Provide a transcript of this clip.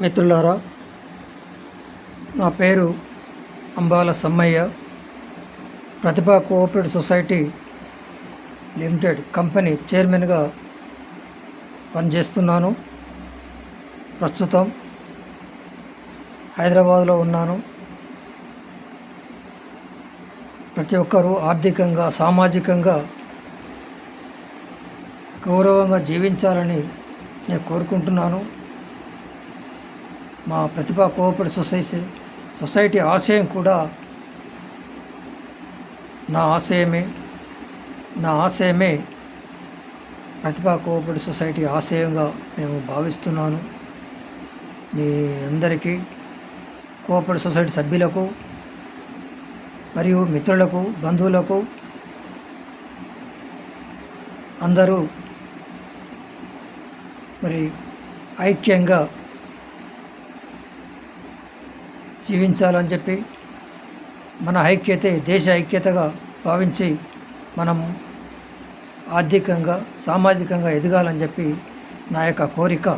మిత్రులారా, నా పేరు అంబాల సమ్మయ్య. ప్రతిభా కోఆపరేటివ్ సొసైటీ లిమిటెడ్ కంపెనీ చైర్మన్గా పనిచేస్తున్నాను. ప్రస్తుతం హైదరాబాద్లో ఉన్నాను. ప్రతి ఒక్కరూ ఆర్థికంగా, సామాజికంగా గౌరవంగా జీవించాలని నేను కోరుకుంటున్నాను. మా ప్రతిభా కోఆపరేటివ్ సొసైటీ ఆశయం కూడా నా ఆశయమే ప్రతిభా కోఆపరేటివ్ సొసైటీ ఆశయంగా మేము భావిస్తున్నాను. మీ అందరికీ, కోఆపరేటివ్ సొసైటీ సభ్యులకు మరియు మిత్రులకు, బంధువులకు అందరూ మరి ఐక్యంగా జీవించాలని చెప్పి, మన ఐక్యతే దేశ ఐక్యతగా భావించి మనం ఆర్థికంగా, సామాజికంగా ఎదగాలని చెప్పి నా యొక్క కోరిక.